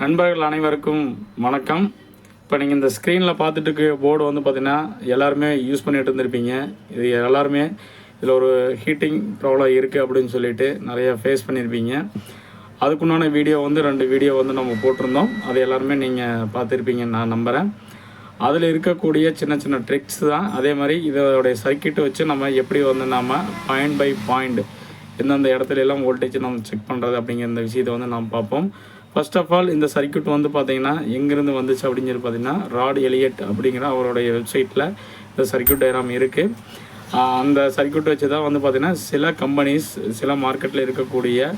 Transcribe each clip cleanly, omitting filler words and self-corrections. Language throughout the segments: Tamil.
நண்பர்கள் அனைவருக்கும் வணக்கம். இப்போ நீங்கள் இந்த ஸ்க்ரீனில் பார்த்துட்டு இருக்க போர்டு வந்து பார்த்திங்கன்னா எல்லாருமே யூஸ் பண்ணிட்டு இருந்திருப்பீங்க. இது எல்லாருமே இதில் ஒரு ஹீட்டிங் ப்ராப்ளம் இருக்குது அப்படின்னு சொல்லிட்டு நிறைய ஃபேஸ் பண்ணியிருப்பீங்க. அதுக்குண்டான வீடியோ வந்து 2 வீடியோ வந்து நம்ம போட்டிருந்தோம். அது எல்லாருமே நீங்கள் பார்த்துருப்பீங்கன்னு நான் நம்புகிறேன். அதில் இருக்கக்கூடிய சின்ன சின்ன ட்ரிக்ஸ் தான். அதே மாதிரி இதோடைய சர்க்கியூட்டை வச்சு நம்ம எப்படி வந்து நம்ம பாயிண்ட் பை பாயிண்ட் எந்தெந்த இடத்துல எல்லாம் வோல்டேஜ் நம்ம செக் பண்ணுறது அப்படிங்கிற இந்த விஷயத்தை வந்து நாம் பார்ப்போம். ஃபர்ஸ்ட் ஆஃப் ஆல் இந்த சர்க்கியூட் வந்து பார்த்திங்கன்னா எங்கேருந்து வந்துச்சு அப்படின்னு சொல்லி பார்த்திங்கன்னா ராட் எலியட் அப்படிங்கிற அவருடைய வெப்சைட்டில் இந்த சர்க்கியூட் டயக்ராம் இருக்குது. அந்த சர்க்கியூட் வச்சு தான் வந்து பார்த்திங்கன்னா சில கம்பெனிஸ், சில மார்க்கெட்டில் இருக்கக்கூடிய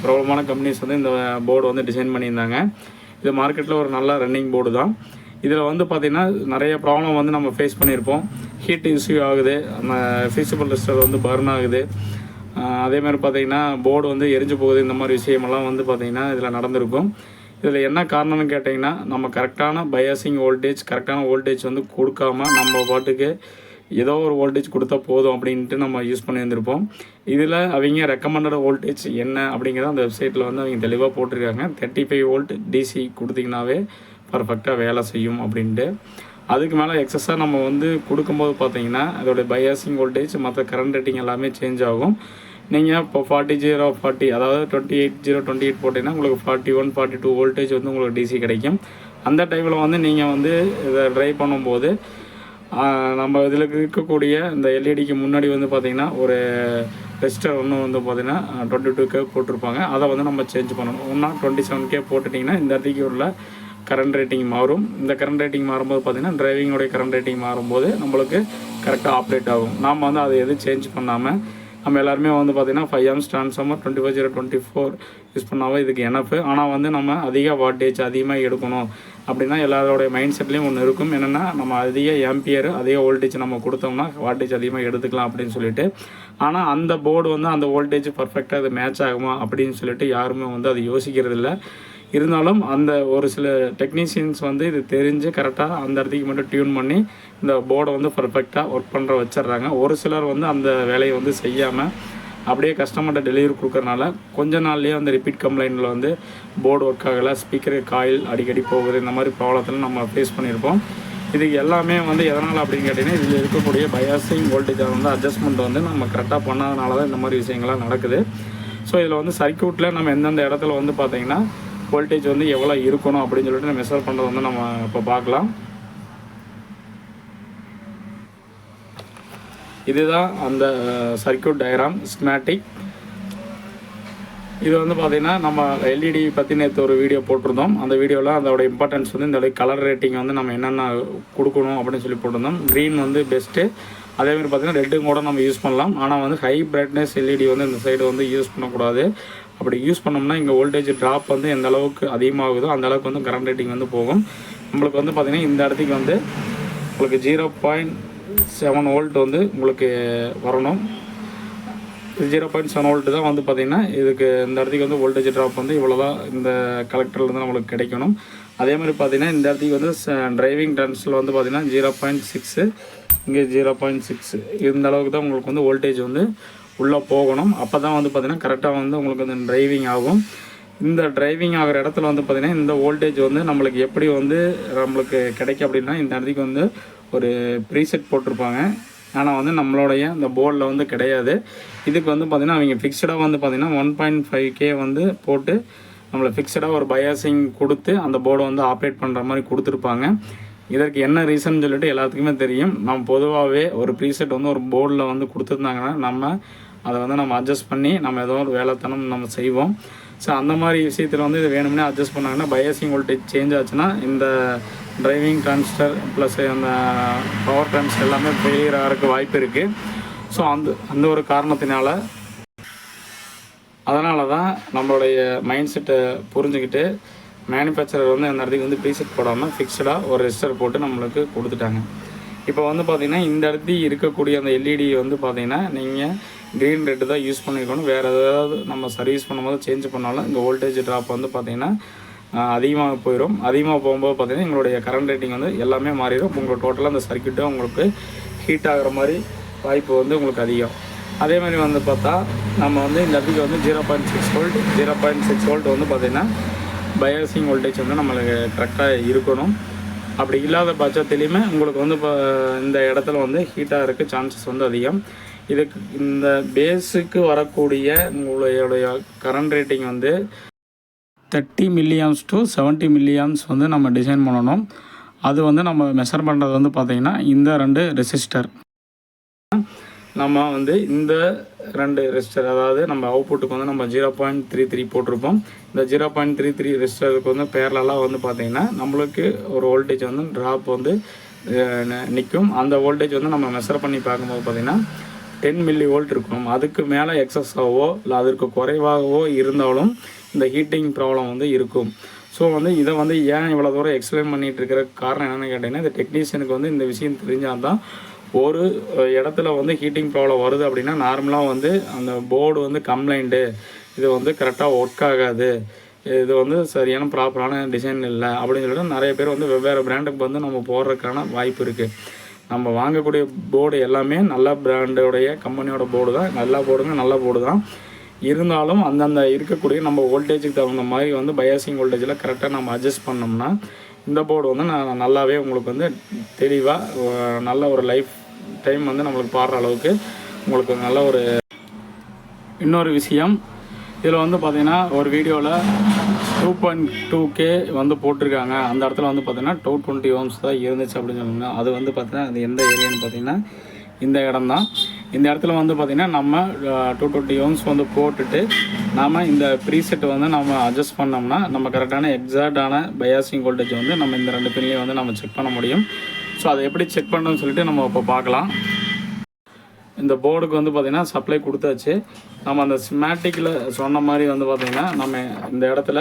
பிரபலமான கம்பெனிஸ் வந்து இந்த போர்டு வந்து டிசைன் பண்ணியிருந்தாங்க. இது மார்க்கெட்டில் ஒரு நல்ல ரன்னிங் போர்டு தான். இதில் வந்து பார்த்திங்கன்னா நிறைய ப்ராப்ளம் வந்து நம்ம ஃபேஸ் பண்ணியிருப்போம். ஹீட் இஷ்யூ ஆகுது, அந்த ஃபீஸிபிள் ரெசிஸ்டர் வந்து பர்ன் ஆகுது, அதேமாதிரி பார்த்திங்கன்னா போர்டு வந்து எரிஞ்சு போகுது. இந்த மாதிரி விஷயமெல்லாம் வந்து பார்த்திங்கன்னா இதில் நடந்திருக்கும். இதில் என்ன காரணம்னு கேட்டிங்கன்னா, நம்ம கரெக்டான பயாசிங் வோல்டேஜ், கரெக்டான வோல்டேஜ் வந்து கொடுக்காமல் நம்ம பாட்டுக்கு ஏதோ ஒரு வோல்டேஜ் கொடுத்தா போதும் அப்படின்ட்டு நம்ம யூஸ் பண்ணியிருந்திருப்போம். இதில் அவங்க ரெக்கமெண்டட் வோல்டேஜ் என்ன அப்படிங்கிறத அந்த வெப்சைட்டில் வந்து அவங்க தெளிவாக போட்டிருக்காங்க. 35 வோல்ட் டிசி கொடுத்திங்கனாவே பர்ஃபெக்டாக வேலை செய்யும் அப்படின்ட்டு. அதுக்கு மேலே எக்ஸஸாக நம்ம வந்து கொடுக்கும்போது பார்த்திங்கன்னா அதோடைய பயாசிங் வோல்டேஜ் மற்ற கரண்ட் ரேட்டிங் எல்லாமே சேஞ்ச் ஆகும். நீங்கள் இப்போ 40/040 அதாவது 28/028 போட்டிங்கன்னா உங்களுக்கு 41, 42 வோல்டேஜ் வந்து உங்களுக்கு டிசி கிடைக்கும். அந்த டைமில் வந்து நீங்கள் வந்து இதை ட்ரைவ் பண்ணும்போது நம்ம இதில் இருக்கக்கூடிய இந்த எல்இடிக்கு முன்னாடி வந்து பார்த்திங்கன்னா ஒரு ரெசிஸ்டர் ஒன்று வந்து பார்த்திங்கன்னா 22K போட்டிருப்பாங்க. அதை வந்து நம்ம சேஞ்ச் பண்ணணும். ஒன்றா 27K போட்டுட்டிங்கன்னா இந்த இடத்துக்கு உள்ள கரண்ட் ரேட்டிங் மாறும். இந்த கரண்ட் ரேட்டிங் மாறும்போது பார்த்திங்கன்னா டிரைவிங்கோடைய கரண்ட் ரேட்டிங் மாறும்போது நம்மளுக்கு கரெக்டாக ஆப்ரேட் ஆகும். நாம் வந்து அதை எதுவும் சேஞ்ச் பண்ணாமல் நம்ம எல்லாருமே வந்து பார்த்திங்கன்னா 5 amps ட்ரான்ஸ்ஃபார்மர் 25/024 யூஸ் பண்ணாவே இதுக்கு எனஃபு. ஆனால் வந்து நம்ம அதிக வாட்டேஜ் அதிகமாக எடுக்கணும் அப்படின்னா எல்லாரோடைய மைண்ட் செட்லேயும் ஒன்று இருக்கும். என்னென்னா நம்ம அதிக ஆம்பியர் அதிக வோல்டேஜ் நம்ம கொடுத்தோம்னா வாட்டேஜ் அதிகமாக எடுத்துக்கலாம் அப்படின்னு சொல்லிட்டு. ஆனால் அந்த போர்டு வந்து அந்த வோல்டேஜ் பர்ஃபெக்டாக அது மேட்ச் ஆகுமா அப்படின்னு சொல்லிட்டு யாருமே வந்து அது யோசிக்கிறது இல்லை. இருந்தாலும் அந்த ஒரு சில டெக்னீஷியன்ஸ் வந்து இது தெரிஞ்சு கரெக்டாக அந்த இடத்துக்கு மட்டும் டியூன் பண்ணி இந்த போர்டை வந்து பர்ஃபெக்டாக ஒர்க் பண்ணுற வச்சிட்றாங்க. ஒரு சிலர் வந்து அந்த வேலையை வந்து செய்யாமல் அப்படியே கஸ்டமர்கிட்ட டெலிவரி கொடுக்கறனால கொஞ்ச நாள்லேயே அந்த ரிப்பீட் கம்ப்ளைண்ட்டில் வந்து போர்டு ஒர்க் ஆகலை, ஸ்பீக்கர் காயில் அடிக்கடி போகுது, இந்த மாதிரி ப்ராப்ளத்தில் நம்ம ஃபேஸ் பண்ணியிருப்போம். இதுக்கு எல்லாமே வந்து எதனால் அப்படின்னு கேட்டிங்கன்னா இதில் இருக்கக்கூடிய பயாசிங் வோல்டேஜை வந்து அட்ஜஸ்ட்மெண்ட் வந்து நம்ம கரெக்டாக பண்ணாதனால தான் இந்த மாதிரி விஷயங்கள்லாம் நடக்குது. ஸோ இதில் வந்து சர்க்கியூட்டில் நம்ம எந்தெந்த இடத்துல வந்து பார்த்திங்கன்னா வோல்டேஜ் வந்து எவ்வளோ இருக்கணும் அப்படின்னு சொல்லிட்டு நம்ம மெஷர் பண்ணுறது வந்து நம்ம இப்போ பார்க்கலாம். இதுதான் அந்த சர்க்கியூட் டயக்ராம் ஸ்கீமேட்டிக். இது வந்து பார்த்திங்கன்னா நம்ம எல்இடி பற்றி நேற்று ஒரு வீடியோ போட்டிருந்தோம். அந்த வீடியோவில் அதோட இம்பார்ட்டன்ஸ் வந்து இந்த கலர் ரேட்டிங் வந்து நம்ம என்னென்ன கொடுக்கணும் அப்படின்னு சொல்லி போட்டிருந்தோம். க்ரீன் வந்து பெஸ்ட்டு, அதேமாதிரி பார்த்திங்கன்னா ரெட்டும் கூட நம்ம யூஸ் பண்ணலாம். ஆனால் வந்து ஹை பிரைட்னஸ் எல்இடி வந்து இந்த சைடு வந்து யூஸ் பண்ணக்கூடாது. அப்படி யூஸ் பண்ணோம்னா இங்கே வோல்டேஜ் ட்ராப் வந்து எந்த அளவுக்கு அதிகமாகுதோ அந்த அளவுக்கு வந்து கரண்ட் ரேட்டிங் வந்து போகும். நம்மளுக்கு வந்து பார்த்திங்கன்னா இந்த இடத்துக்கு வந்து உங்களுக்கு 0.7 வோல்ட் வந்து உங்களுக்கு வரணும். 0.7 வோல்ட் தான் வந்து பார்த்திங்கன்னா இதுக்கு இந்த இடத்துக்கு வந்து வோல்டேஜ் ட்ராப் வந்து இவ்வளோ தான் இந்த கலெக்டர்லேருந்து நம்மளுக்கு கிடைக்கணும். அதே மாதிரி பார்த்திங்கன்னா இந்த இடத்துக்கு வந்து டிரைவிங் டர்ன்ஸில் வந்து பார்த்திங்கன்னா 0.6, இங்கே 0.6 இந்த அளவுக்கு தான் உங்களுக்கு வந்து வோல்டேஜ் வந்து உள்ளே போகணும். அப்போ தான் வந்து பார்த்திங்கன்னா கரெக்டாக வந்து உங்களுக்கு வந்து டிரைவிங் ஆகும். இந்த டிரைவிங் ஆகிற இடத்துல வந்து பார்த்திங்கன்னா இந்த வோல்டேஜ் வந்து நம்மளுக்கு எப்படி வந்து நம்மளுக்கு கிடைக்கும் அப்படின்னா இந்த இடத்துக்கு வந்து ஒரு ப்ரீசெட் போட்டிருப்பாங்க. ஆனால் வந்து நம்மளுடைய இந்த போர்டில் வந்து கிடையாது. இதுக்கு வந்து பார்த்திங்கன்னா அவங்க ஃபிக்ஸ்டாக வந்து பார்த்திங்கன்னா 1.5K வந்து போட்டு நம்மளை ஃபிக்ஸ்டாக ஒரு பயாசிங் கொடுத்து அந்த போர்டை வந்து ஆப்ரேட் பண்ணுற மாதிரி கொடுத்துருப்பாங்க. இதற்கு என்ன ரீசன் சொல்லிட்டு எல்லாத்துக்குமே தெரியும். நம்ம பொதுவாகவே ஒரு ப்ரீசெட் வந்து ஒரு போர்டில் வந்து கொடுத்துருந்தாங்கன்னா நம்ம அதை வந்து நம்ம அட்ஜஸ்ட் பண்ணி நம்ம ஏதோ ஒரு வேலைத்தனம் நம்ம செய்வோம். ஸோ அந்த மாதிரி விஷயத்தில் வந்து இது வேணும்னே அட்ஜஸ்ட் பண்ணாங்கன்னா பயாசிங் வோல்டேஜ் சேஞ்ச் ஆச்சுன்னா இந்த டிரைவிங் டிரான்ஸ்டர் ப்ளஸ் அந்த பவர் டிரான்ஸ்டர் எல்லாமே ஃபெயிலியர் ஆகிறதுக்கு வாய்ப்பு இருக்குது. ஸோ அந்த ஒரு காரணத்தினால அதனால தான் நம்மளுடைய மைண்ட் செட்டை புரிஞ்சுக்கிட்டு மேனுஃபேக்சரர் வந்து அந்த இடத்துக்கு வந்து ப்ரீசெட் போடாமல் ஃபிக்ஸ்டாக ஒரு ரெஜிஸ்டர் போட்டு நம்மளுக்கு கொடுத்துட்டாங்க. இப்போ வந்து பார்த்திங்கன்னா இந்த இடத்துக்கு இருக்கக்கூடிய அந்த எல்இடி வந்து பார்த்திங்கன்னா நீங்கள் க்ரீன் ரெட்டு தான் யூஸ் பண்ணிக்கணும். வேறு ஏதாவது நம்ம சர்வீஸ் பண்ணும்போது சேஞ்ச் பண்ணாலும் இந்த வோல்டேஜ் ட்ராப் வந்து பார்த்திங்கன்னா அதிகமாக போயிடும். அதிகமாக போகும்போது பார்த்திங்கன்னா எங்களுடைய கரண்ட் ரேட்டிங் வந்து எல்லாமே மாறிடும். உங்களுக்கு டோட்டலாக அந்த சர்க்கியூட்டும் உங்களுக்கு ஹீட் ஆகிற மாதிரி வாய்ப்பு வந்து உங்களுக்கு அதிகம். அதே மாதிரி வந்து பார்த்தா நம்ம வந்து இந்த இடத்துக்கு வந்து 0.6 வோல்ட் வந்து பார்த்திங்கன்னா பயாசிங் வோல்டேஜ் வந்து நம்மளுக்கு கரெக்டாக இருக்கணும். அப்படி இல்லாத பட்சத்துலேயுமே உங்களுக்கு வந்து இப்போ இந்த இடத்துல வந்து ஹீட்டாக இருக்க சான்சஸ் வந்து அதிகம். இதுக்கு இந்த பேஸுக்கு வரக்கூடிய உங்களுடைய கரண்ட் ரேட்டிங் வந்து 30 milliamps to 70 milliamps வந்து நம்ம டிசைன் பண்ணணும். அது வந்து நம்ம மெஷர் பண்ணுறது வந்து பார்த்திங்கன்னா இந்த 2 ரெசிஸ்டர். நம்ம வந்து இந்த 2 ரெசிஸ்டர், அதாவது நம்ம அவுட்புட்டுக்கு வந்து நம்ம 0.33 போட்டிருப்போம். இந்த 0.33 ரெசிஸ்டருக்கு வந்து பேரலாக வந்து பார்த்திங்கன்னா நம்மளுக்கு ஒரு வோல்டேஜ் வந்து ட்ராப் வந்து நிற்கும். அந்த வோல்டேஜ் வந்து நம்ம மெஷர் பண்ணி பார்க்கும்போது பார்த்திங்கன்னா 10 mV இருக்கணும். அதுக்கு மேலே எக்ஸஸாகவோ இல்லை அதற்கு குறைவாகவோ இருந்தாலும் இந்த ஹீட்டிங் ப்ராப்ளம் வந்து இருக்கும். ஸோ வந்து இதை வந்து ஏன் இவ்வளோ தூரம் எக்ஸ்பிளைன் பண்ணிகிட்டு இருக்கிற காரணம் என்னென்னு கேட்டிங்கன்னா, இந்த டெக்னீஷியனுக்கு வந்து இந்த விஷயம் தெரிஞ்சால் தான் ஒரு இடத்துல வந்து ஹீட்டிங் ப்ராப்ளம் வருது அப்படின்னா நார்மலாக வந்து அந்த போர்டு வந்து கம்ப்ளைண்ட்டு, இது வந்து கரெக்டாக ஒர்க் ஆகாது, இது வந்து சரியான ப்ராப்பரான டிசைன் இல்லை அப்படின்னு சொல்லிட்டு நிறைய பேர் வந்து வெவ்வேறு பிராண்டுக்கு வந்து நம்ம போடுறதுக்கான வாய்ப்பு இருக்குது. நம்ம வாங்கக்கூடிய போர்டு எல்லாமே நல்ல பிராண்டோடைய கம்பெனியோட போர்டு தான், நல்ல போர்டு தான். இருந்தாலும் அந்தந்த இருக்கக்கூடிய நம்ம வோல்டேஜுக்கு தகுந்த மாதிரி வந்து பயாசிங் வோல்டேஜில் கரெக்டாக நம்ம அட்ஜஸ்ட் பண்ணோம்னா இந்த போர்டு வந்து நல்லாவே உங்களுக்கு வந்து தெளிவாக நல்ல ஒரு லைஃப் டைம் வந்து நம்மளுக்கு பாடுற அளவுக்கு உங்களுக்கு நல்ல ஒரு. இன்னொரு விஷயம், இதில் வந்து பார்த்திங்கன்னா ஒரு வீடியோவில் 2.2K வந்து போட்டிருக்காங்க. அந்த இடத்துல வந்து பார்த்திங்கன்னா 220 ohms தான் இருந்துச்சு அப்படின்னு சொல்லுவாங்க. அது வந்து பார்த்திங்கன்னா அது எந்த ஏரியான்னு பார்த்திங்கன்னா இந்த இடம் தான். இந்த இடத்துல வந்து பார்த்திங்கன்னா நம்ம 220 ohms வந்து போட்டுட்டு நாம் இந்த ப்ரீசெட் வந்து நம்ம அட்ஜஸ்ட் பண்ணோம்னா நம்ம கரெக்டான எக்ஸாக்டான பயாசிங் வோல்டேஜ் வந்து நம்ம இந்த 2 பின்லேயும் வந்து நம்ம செக் பண்ண முடியும். ஸோ அதை எப்படி செக் பண்ணணும்னு சொல்லிட்டு நம்ம இப்போ பார்க்கலாம். இந்த போர்டுக்கு வந்து பார்த்திங்கன்னா சப்ளை கொடுத்தாச்சு. நம்ம அந்த ஸ்கீமேட்டிக்கில் சொன்ன மாதிரி வந்து பார்த்திங்கன்னா நம்ம இந்த இடத்துல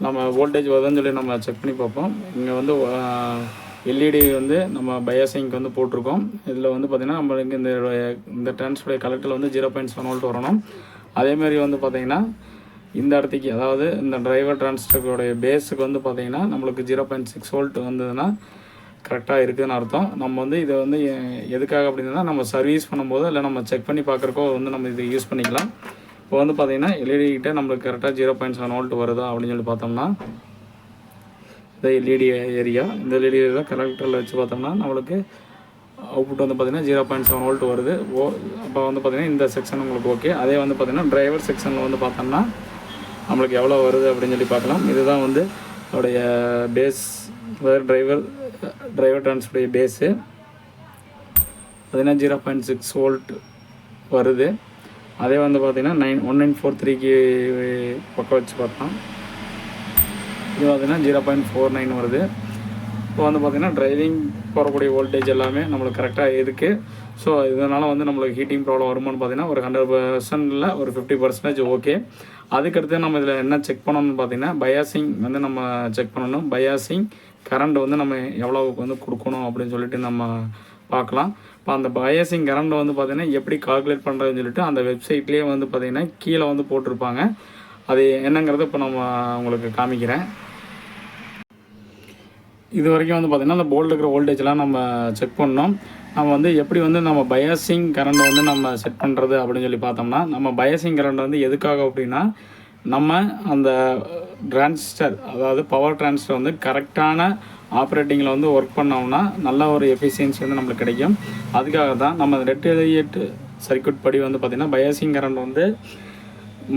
நம்ம வோல்டேஜ் வருதுன்னு சொல்லி நம்ம செக் பண்ணி பார்ப்போம். இங்கே வந்து எல்இடி வந்து நம்ம பயாசிங்க்கு வந்து போட்டிருக்கோம். இதில் வந்து பார்த்திங்கன்னா நம்மளுக்கு இந்த டிரான்ஸ்ஃபருடைய கலெக்டரில் வந்து 0.7 volt வரணும். அதேமாதிரி வந்து பார்த்திங்கன்னா இந்த இடத்துக்கு, அதாவது இந்த டிரைவர் டிரான்ஸ்டருடைய பேஸுக்கு வந்து பார்த்திங்கன்னா நம்மளுக்கு 0.6 volt வந்ததுன்னா கரெக்டாக இருக்குதுன்னு அர்த்தம். நம்ம வந்து இதை வந்து எதுக்காக அப்படின்னா நம்ம சர்வீஸ் பண்ணும்போது இல்லை நம்ம செக் பண்ணி பார்க்குறக்கோ வந்து நம்ம இதை யூஸ் பண்ணிக்கலாம். இப்போ வந்து பார்த்திங்கன்னா எல்இடி கிட்டே நம்மளுக்கு கரெக்டாக 0.7 volt வருதா அப்படின்னு சொல்லி பார்த்தோம்னா இந்த எல்இடி ஏரியா, இந்த எல்இடி ஏரியா கலெக்டரில் வச்சு பார்த்தோம்னா நம்மளுக்கு அவுட்புட் வந்து பார்த்திங்கன்னா 0.7 volt வருது. அப்போ வந்து பார்த்திங்கன்னா இந்த செக்ஷன் உங்களுக்கு ஓகே. அதே வந்து பார்த்திங்கன்னா டிரைவர் செக்ஷனில் வந்து பார்த்தோம்னா நம்மளுக்கு எவ்வளோ வருது அப்படின்னு சொல்லி பார்க்கலாம். இதுதான் வந்து அதோடைய பேஸ், டிரைவர் டிரான்ஸ்ஃபருடைய பேஸு பார்த்திங்கன்னா 0.6 volt வருது. அதே வந்து பார்த்திங்கன்னா 1943க்கு பக்கம் வச்சு பார்த்தோம், இது பார்த்திங்கன்னா 0.49 வருது. இப்போ வந்து பார்த்திங்கன்னா டிரைவிங் போகக்கூடிய வோல்டேஜ் எல்லாமே நம்மளுக்கு கரெக்டாக இருக்குது. ஸோ இதனால் வந்து நம்மளுக்கு ஹீட்டிங் ப்ராப்ளம் வருமானு பார்த்திங்கன்னா ஒரு 100% ஒரு 50% ஓகே. அதுக்கடுத்து நம்ம இதில் என்ன செக் பண்ணணும்னு பார்த்திங்கன்னா பயாசிங் வந்து நம்ம செக் பண்ணணும். பயாசிங் கரண்ட் வந்து நம்ம எவ்வளோவுக்கு வந்து கொடுக்கணும் அப்படின்னு சொல்லிட்டு நம்ம பார்க்கலாம். இப்போ அந்த பயாசிங் கரண்ட் வந்து பார்த்திங்கன்னா எப்படி கால்குலேட் பண்ணுறதுன்னு சொல்லிட்டு அந்த வெப்சைட்லேயே வந்து பார்த்திங்கன்னா கீழே வந்து போட்டிருப்பாங்க. அது என்னங்கிறத இப்போ நம்ம உங்களுக்கு காமிக்கிறேன். இது வரைக்கும் வந்து பார்த்திங்கன்னா அந்த போர்டில் இருக்கிற வோல்டேஜ்லாம் நம்ம செக் பண்ணோம். நம்ம வந்து எப்படி வந்து நம்ம பயாசிங் கரண்ட் வந்து நம்ம செட் பண்ணுறது அப்படின்னு சொல்லி பார்த்தோம்னா, நம்ம பயாசிங் கரண்ட் வந்து எதுக்காக அப்படின்னா நம்ம அந்த டிரான்சிஸ்டர், அதாவது பவர் டிரான்சிஸ்டர் வந்து கரெக்டான ஆப்ரேட்டிங்கில் வந்து ஒர்க் பண்ணோம்னா நல்ல ஒரு எஃபிஷியன்சி வந்து நம்மளுக்கு கிடைக்கும். அதுக்காக தான் நம்ம ரெட் எலியட் சர்க்யூட் படி வந்து பார்த்திங்கன்னா பயாசிங் கரண்ட் வந்து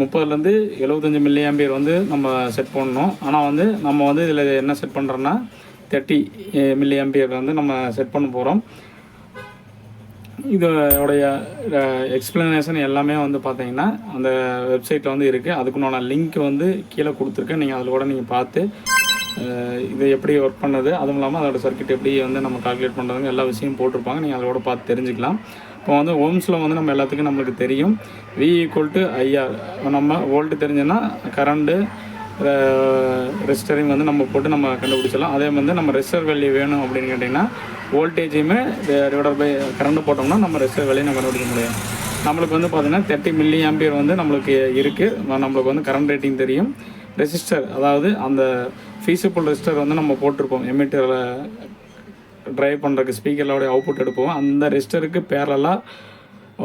30லேருந்து 75 mA வந்து நம்ம செட் பண்ணணும். ஆனால் வந்து நம்ம வந்து இதில் என்ன செட் பண்ணுறோன்னா 30 mA வந்து நம்ம செட் பண்ண போகிறோம். இதோடைய எக்ஸ்ப்ளனேஷன் எல்லாமே வந்து பார்த்திங்கன்னா அந்த வெப்சைட்டில் வந்து இருக்குது. அதுக்குண்டான லிங்க் வந்து கீழே கொடுத்துருக்கேன். நீங்கள் அதில் கூட நீங்கள் பார்த்து இது எப்படி ஒர்க் பண்ணுறது, அதுவும் இல்லாமல் அதோட சர்க்யூட் எப்படி வந்து நம்ம கால்குலேட் பண்ணுறதுங்க எல்லா விஷயமும் போட்டிருப்பாங்க. நீங்கள் அதோட பார்த்து தெரிஞ்சுக்கலாம். இப்போ வந்து ஓம்ஸில் வந்து நம்ம எல்லாத்துக்கும் நம்மளுக்கு தெரியும் V = IR. நம்ம வோல்ட்டு தெரிஞ்சோன்னா கரண்ட்டு ரெசிஸ்டரையும் வந்து நம்ம போட்டு நம்ம கண்டுபிடிச்சிடலாம். அதே வந்து நம்ம ரெசிஸ்டர் வேல்யூ வேணும் அப்படின்னு கேட்டிங்கன்னா வோல்டேஜையுமே டிவைடட் பை கரண்ட் போட்டோம்னா நம்ம ரெசிஸ்டர் வேல்யூ நம்ம கண்டுபிடிக்க முடியும். நம்மளுக்கு வந்து பார்த்திங்கன்னா 30 mA வந்து நம்மளுக்கு இருக்குது. நம்மளுக்கு வந்து கரண்ட் ரேட்டிங் தெரியும். ரெசிஸ்டர், அதாவது அந்த ஃபீஸபிள் ரெசிஸ்டர் வந்து நம்ம போட்டிருப்போம் எமிட்டரில் ட்ரைவ் பண்ணுறதுக்கு, ஸ்பீக்கரில் அவுட்புட் எடுப்போம். அந்த ரெசிஸ்டருக்கு பேரலாக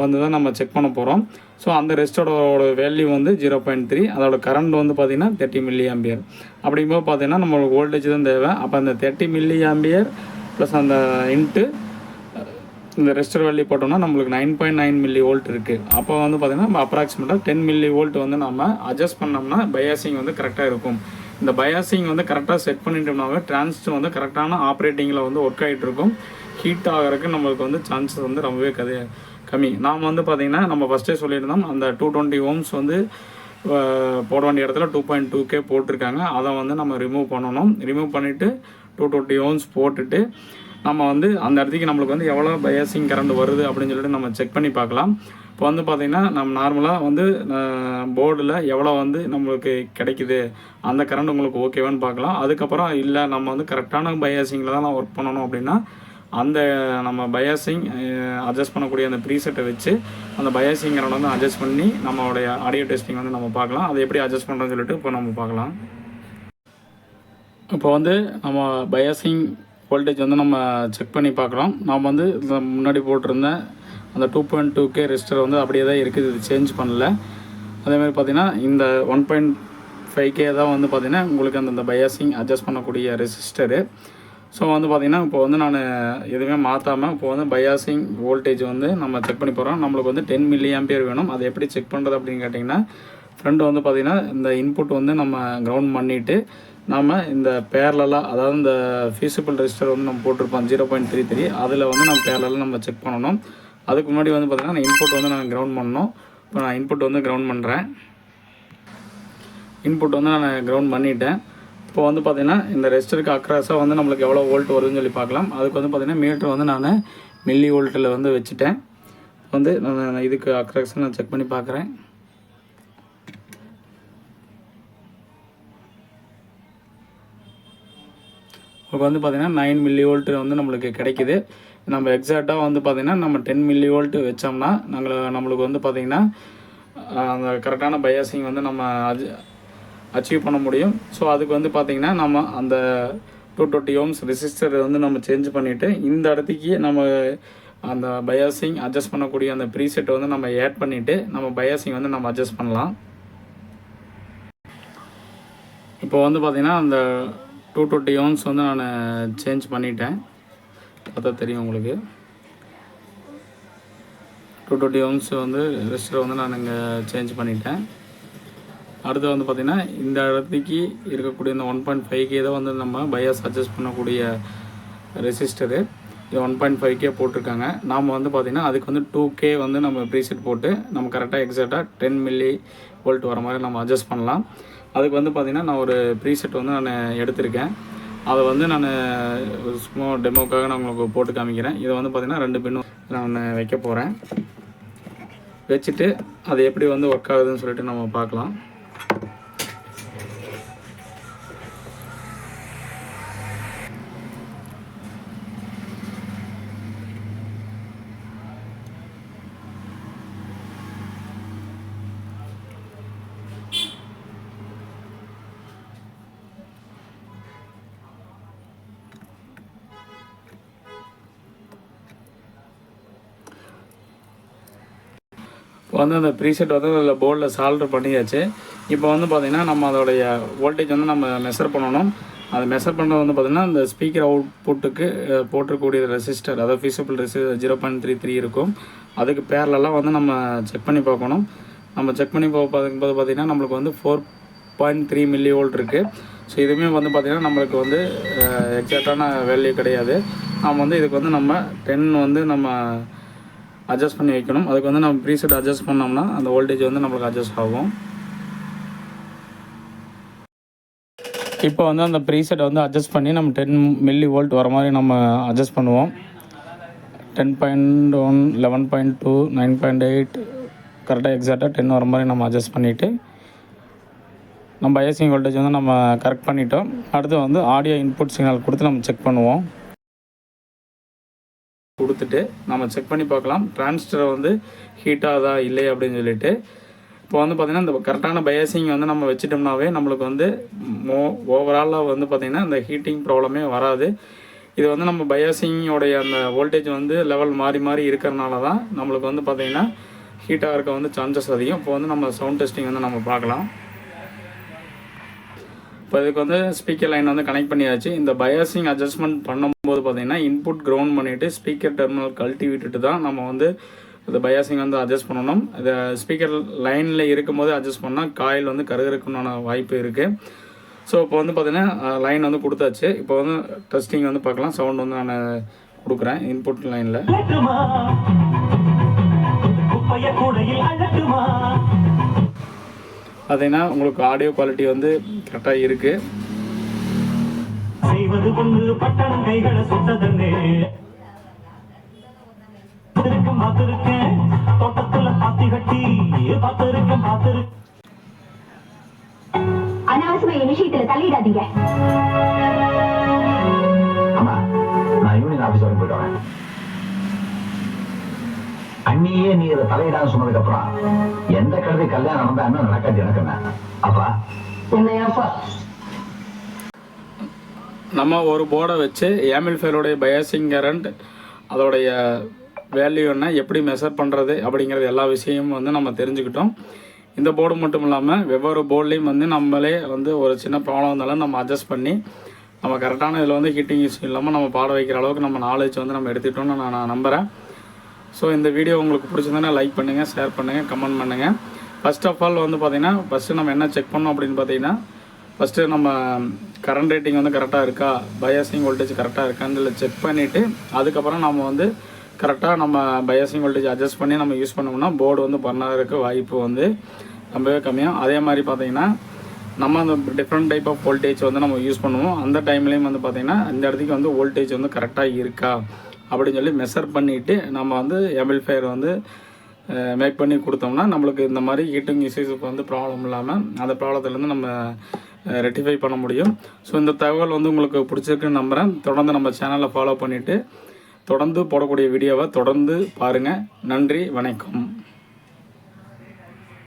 வந்து தான் நம்ம செக் பண்ண போகிறோம். ஸோ அந்த ரெஸ்டரோட வேல்யூ வந்து 0.3, அதோட கரண்ட் வந்து பார்த்திங்கன்னா 30 மில்லி ஆம்பியர். அப்படிங்கும்போது பார்த்திங்கன்னா நம்மளுக்கு வோல்டேஜ் தான் தேவை. அப்போ அந்த 30 மில்லி ஆம்பியர் ப்ளஸ் அந்த இன்ட்டு இந்த ரெஸ்டர் வேல்யூ போட்டோம்னா நம்மளுக்கு 9.9 மில்லி வோல்ட் இருக்குது. அப்போ வந்து பார்த்திங்கன்னா நம்ம அப்ராக்சிமேட்டாக 10 மில்லி வோல்ட் வந்து நம்ம அட்ஜஸ்ட் பண்ணோம்னா பயாசிங் வந்து கரெக்டாக இருக்கும். இந்த பயாசிங் வந்து கரெக்டாக செட் பண்ணிட்டோம்னாவே டிரான்சிஸ்டர் வந்து கரெக்டான ஆப்ரேட்டிங்கில் வந்து ஒர்க் ஆகிட்டு இருக்கும். ஹீட் ஆகிறதுக்கு நம்மளுக்கு வந்து சான்சஸ் வந்து ரொம்பவே கம்மி. நாம் வந்து பார்த்திங்கன்னா நம்ம ஃபஸ்ட்டே சொல்லியிருந்தோம், அந்த 220 ஓம்ஸ் வந்து போட வேண்டிய இடத்துல 2.2K போட்டிருக்காங்க. அதை வந்து நம்ம ரிமூவ் பண்ணணும். ரிமூவ் பண்ணிவிட்டு 220 ஓம்ஸ் போட்டுட்டு நம்ம வந்து அந்த இடத்துக்கு நம்மளுக்கு வந்து எவ்வளோ பயாசிங் கரண்ட் வருது அப்படின்னு சொல்லிட்டு நம்ம செக் பண்ணி பார்க்கலாம். இப்போ வந்து பார்த்திங்கன்னா நம்ம நார்மலாக வந்து போர்டில் எவ்வளோ வந்து நம்மளுக்கு கிடைக்குது, அந்த கரண்ட் உங்களுக்கு ஓகேவான்னு பார்க்கலாம். அதுக்கப்புறம் இல்லை நம்ம வந்து கரெக்டான பயாசிங்கில் தான் ஒர்க் பண்ணணும் அப்படின்னா அந்த நம்ம பயாசிங் அட்ஜஸ்ட் பண்ணக்கூடிய அந்த ப்ரீசெட்டை வச்சு அந்த பயாசிங் கரண்ட் வந்து அட்ஜஸ்ட் பண்ணி நம்மளுடைய ஆடியோ டெஸ்டிங் வந்து நம்ம பார்க்கலாம். அதை எப்படி அட்ஜஸ்ட் பண்ணுறோன்னு சொல்லிட்டு இப்போ நம்ம பார்க்கலாம். இப்போ வந்து நம்ம பயாசிங் வோல்டேஜ் வந்து நம்ம செக் பண்ணி பார்க்குறோம். நாம் வந்து முன்னாடி போட்டிருந்த அந்த 2.2K ரெசிஸ்டர் வந்து அப்படியே தான் இருக்குது, இது சேஞ்ச் பண்ணல. அதேமாதிரி பார்த்திங்கன்னா இந்த 1.5K தான் வந்து பார்த்திங்கன்னா உங்களுக்கு அந்த பயாசிங் அட்ஜஸ்ட் பண்ணக்கூடிய ரெசிஸ்டரு. ஸோ வந்து பார்த்திங்கன்னா இப்போ வந்து நான் எதுவுமே மாற்றாமல் இப்போ வந்து பயாசிங் வோல்டேஜ் வந்து நம்ம செக் பண்ணி போகிறோம். நம்மளுக்கு வந்து 10 மில்லி ஆம்பியர் வேணும். அதை எப்படி செக் பண்ணுறது அப்படின்னு கேட்டிங்கன்னா, ஃப்ரெண்டு வந்து பார்த்திங்கன்னா இந்த இன்புட் வந்து நம்ம கிரவுண்ட் பண்ணிவிட்டு நாம் இந்த பேரலாக, அதாவது இந்த ஃபீஸிபிள் ரெசிஸ்டர் வந்து நம்ம போட்டிருப்போம் 0.33, அதில் வந்து நம்ம பேரலாக நம்ம செக் பண்ணணும். அதுக்கு முன்னாடி வந்து பார்த்திங்கன்னா நான் இன்புட் வந்து நான் கிரவுண்ட் பண்ணணும். இப்போ நான் இன்புட் வந்து கிரவுண்ட் பண்ணுறேன். இன்புட் வந்து நான் கிரவுண்ட் பண்ணிவிட்டேன். இப்போ வந்து பார்த்திங்கன்னா இந்த ரெசிஸ்டருக்கு அக்ராஸாக வந்து நம்மளுக்கு எவ்வளோ வோல்ட் வருதுன்னு சொல்லி பார்க்கலாம். அதுக்கு வந்து பார்த்திங்கன்னா மீட்டர் வந்து நான் மில்லி வோல்ட்டில் வந்து வச்சுட்டேன். வந்து நான் இதுக்கு அக்ராஸாக நான் செக் பண்ணி பார்க்குறேன். இப்போ வந்து பார்த்திங்கன்னா 9 மில்லி வோல்ட்டு வந்து நம்மளுக்கு கிடைக்கிது. நம்ம எக்ஸாக்டாக வந்து பார்த்திங்கன்னா நம்ம 10 மில்லி வோல்ட்டு வச்சோம்னா நம்மளுக்கு வந்து பார்த்திங்கன்னா அந்த கரெக்டான பயாசிங் வந்து நம்ம அச்சீவ் பண்ண முடியும். ஸோ அதுக்கு வந்து பார்த்திங்கன்னா நம்ம அந்த 220 ஓம்ஸ் ரெசிஸ்டர் வந்து நம்ம சேஞ்ச் பண்ணிவிட்டு இந்த இடத்துக்கு நம்ம அந்த பயாசிங் அட்ஜஸ்ட் பண்ணக்கூடிய அந்த ப்ரீசெட் வந்து நம்ம ஆட் பண்ணிவிட்டு நம்ம பயாசிங் வந்து நம்ம அட்ஜஸ்ட் பண்ணலாம். இப்போ வந்து பார்த்திங்கன்னா அந்த 220 ஓம்ஸ் வந்து நான் சேஞ்ச் பண்ணிட்டேன். பார்த்தா தெரியும் உங்களுக்கு. 220 ஓம்ஸ் வந்து ரெசிஸ்டர் வந்து நான் இங்கே சேஞ்ச் பண்ணிட்டேன். அடுத்து வந்து பார்த்திங்கன்னா இந்த இடத்துக்கு இருக்கக்கூடிய இந்த 1.5K தான் வந்து நம்ம பயாஸ் அட்ஜஸ்ட் பண்ணக்கூடிய ரெசிஸ்டரு. இது 1.5K போட்டிருக்காங்க. நாம் வந்து பார்த்திங்கன்னா அதுக்கு வந்து 2K வந்து நம்ம ப்ரீசெட் போட்டு நம்ம கரெக்டாக எக்ஸாக்டாக 10 மில்லி வோல்ட் வர மாதிரி நம்ம அட்ஜஸ்ட் பண்ணலாம். அதுக்கு வந்து பார்த்திங்கன்னா நான் ஒரு ப்ரீசெட் வந்து நான் எடுத்திருக்கேன். அதை வந்து நான் சும்மா டெமோக்காக நான் உங்களுக்கு போட்டு காமிக்கிறேன். இதை வந்து பார்த்திங்கன்னா 2 பின்னும் நான் வைக்க போகிறேன். வச்சுட்டு அது எப்படி வந்து ஒர்க் ஆகுதுன்னு சொல்லிட்டு நம்ம பார்க்கலாம். இப்போ வந்து அந்த ப்ரீசெட் வந்து அதில் போர்டில் சால்டர் பண்ணியாச்சு. இப்போ வந்து பார்த்திங்கன்னா நம்ம அதோடைய வோல்டேஜ் வந்து நம்ம மெஷர் பண்ணணும். அதை மெஷர் பண்ணுறது வந்து பார்த்திங்கன்னா இந்த ஸ்பீக்கர் அவுட்புட்டுக்கு போட்டிருக்கக்கூடிய ரெசிஸ்டர், அதாவது ஃபீஸபிள் ரெசிஸ்டர் 0.33 இருக்கும். அதுக்கு பேரலெல்லாம் வந்து நம்ம செக் பண்ணி பார்க்கணும். நம்ம செக் பண்ணி பார்க்கும்போது பார்த்திங்கன்னா நம்மளுக்கு வந்து 4.3 மில்லி வோல்ட் இருக்குது. ஸோ இதுவுமே வந்து பார்த்திங்கன்னா நம்மளுக்கு வந்து எக்ஸாக்டான வேல்யூ கிடையாது. நம்ம வந்து இதுக்கு வந்து நம்ம 10 வந்து நம்ம அட்ஜஸ்ட் பண்ணி வைக்கணும். அதுக்கு வந்து நம்ம ப்ரீசெட் அட்ஜஸ்ட் பண்ணோம்னா அந்த வோல்டேஜ் வந்து நம்மளுக்கு அட்ஜஸ்ட் ஆகும். இப்போ வந்து அந்த ப்ரீசெட்டை வந்து அட்ஜஸ்ட் பண்ணி நம்ம 10 மில்லி வோல்ட் வர மாதிரி நம்ம அட்ஜஸ்ட் பண்ணுவோம். 10.1, 11.2, 9.8 கரெக்டாக எக்ஸாக்டாக 10 வர மாதிரி நம்ம அட்ஜஸ்ட் பண்ணிவிட்டு நம்ம பயாசிங் வோல்டேஜ் வந்து நம்ம கரெக்ட் பண்ணிட்டோம். அடுத்து வந்து ஆடியோ இன்புட் சிக்னல் கொடுத்து நம்ம செக் பண்ணுவோம். கொடுத்துட்டு நம்ம செக் பண்ணி பார்க்கலாம் டிரான்சிஸ்டர் வந்து ஹீட் ஆகுதா இல்லை அப்படின்னு சொல்லிட்டு. இப்போ வந்து பார்த்திங்கன்னா இந்த கரெக்டான பயாசிங் வந்து நம்ம வச்சிட்டோம்னாவே நம்மளுக்கு வந்து ஓவராலாக வந்து பார்த்திங்கன்னா இந்த ஹீட்டிங் ப்ராப்ளமே வராது. இது வந்து நம்ம பயாசிங்கோடைய அந்த வோல்டேஜ் வந்து லெவல் மாறி மாறி இருக்கிறனால தான் நம்மளுக்கு வந்து பார்த்திங்கன்னா ஹீட்டாக இருக்க வந்து சான்சஸ் அதிகம். இப்போ வந்து நம்ம சவுண்ட் டெஸ்டிங் வந்து நம்ம பார்க்கலாம். இப்போ இதுக்கு வந்து ஸ்பீக்கர் லைன் வந்து கனெக்ட் பண்ணியாச்சு. இந்த பயாசிங் அட்ஜஸ்ட்மெண்ட் பண்ணும்போது பார்த்திங்கன்னா இன்புட் கிரவுண்ட் பண்ணிவிட்டு ஸ்பீக்கர் டெர்மினல் கழட்டி விட்டுட்டு தான் நம்ம வந்து இந்த பயாசிங் வந்து அட்ஜஸ்ட் பண்ணணும். இதை ஸ்பீக்கர் லைனில் இருக்கும்போது அட்ஜஸ்ட் பண்ணால் காயில் வந்து கருகிறதுக்குண்டான வாய்ப்பு இருக்குது. ஸோ இப்போ வந்து பார்த்திங்கன்னா லைன் வந்து கொடுத்தாச்சு. இப்போ வந்து டெஸ்டிங் வந்து பார்க்கலாம். சவுண்ட் வந்து நான் கொடுக்குறேன் இன்புட் லைனில். பார்த்தீங்கன்னா உங்களுக்கு ஆடியோ குவாலிட்டி வந்து கரெக்டாக இருக்குது. அனாவசியமா என் விஷயத்துல தலையிடாதீங்க. ஆமா, நான் யூனியன் ஆபீஸ் வரைக்கும் போயிட்டு வரேன். அண்ணியே நீ இதை தலையிடான்னு சொன்னதுக்கு அப்புறம் எந்த கழுதை கல்யாணம் நடந்தா என்ன நடக்காது எனக்கு என்ன அப்பா என்னையாப்பா. நம்ம ஒரு போர்டை வச்சு ஆம்பிளிஃபையரோடைய பயாசிங் கரண்ட் அதோடைய வேல்யூ என்ன, எப்படி மெஷர் பண்ணுறது அப்படிங்கிறது எல்லா விஷயமும் வந்து நம்ம தெரிஞ்சுக்கிட்டோம். இந்த போர்டு மட்டும் இல்லாமல் வெவ்வேறு போர்ட்லேயும் வந்து நம்மளே வந்து ஒரு சின்ன ப்ராப்ளம் இருந்தாலும் நம்ம அட்ஜஸ்ட் பண்ணி நம்ம கரெக்டான இதில் வந்து ஹீட்டிங் இஷ்யூ இல்லாமல் நம்ம பாட வைக்கிற அளவுக்கு நம்ம நாலேஜ் வந்து நம்ம எடுத்துக்கிட்டோம்னு நான் நம்புகிறேன். ஸோ இந்த வீடியோ உங்களுக்கு பிடிச்சிருந்தா லைக் பண்ணுங்கள், ஷேர் பண்ணுங்கள், கமெண்ட் பண்ணுங்கள். ஃபர்ஸ்ட் ஆஃப் ஆல் வந்து பார்த்திங்கன்னா ஃபஸ்ட்டு நம்ம என்ன செக் பண்ணோம் அப்படின்னு பார்த்தீங்கன்னா ஃபஸ்ட்டு நம்ம கரண்ட் ரேட்டிங் வந்து கரெக்டாக இருக்கா, பயாசிங் வோல்டேஜ் கரெக்டாக இருக்கான்னு செக் பண்ணிவிட்டு அதுக்கப்புறம் நம்ம வந்து கரெக்டாக நம்ம பயாசிங் வோல்டேஜ் அட்ஜஸ்ட் பண்ணி நம்ம யூஸ் பண்ணோம்னா போர்டு வந்து பண்ணறதுக்கு வாய்ப்பு வந்து ரொம்பவே கம்மியாக. அதே மாதிரி பார்த்திங்கன்னா நம்ம அந்த டிஃப்ரெண்ட் டைப் ஆஃப் வோல்டேஜ் வந்து நம்ம யூஸ் பண்ணுவோம். அந்த டைம்லேயும் வந்து பார்த்திங்கன்னா இந்த இடத்துக்கு வந்து வோல்டேஜ் வந்து கரெக்டாக இருக்கா அப்படின்னு சொல்லி மெஷர் பண்ணிவிட்டு நம்ம வந்து ஆம்பிளிஃபையர் வந்து மேக் பண்ணி கொடுத்தோம்னா நம்மளுக்கு இந்த மாதிரி ஹீட்டிங் இஷ்யூஸுக்கு வந்து ப்ராப்ளம் இல்லாமல் அந்த ப்ராப்ளத்துலேருந்து நம்ம ரெக்டிஃபை பண்ண முடியும். ஸோ இந்த தகவல் வந்து உங்களுக்கு பிடிச்சிருக்குன்னு நம்புகிறேன். தொடர்ந்து நம்ம சேனலை ஃபாலோ பண்ணிவிட்டு தொடர்ந்து போடக்கூடிய வீடியோவை தொடர்ந்து பாருங்கள். நன்றி, வணக்கம்.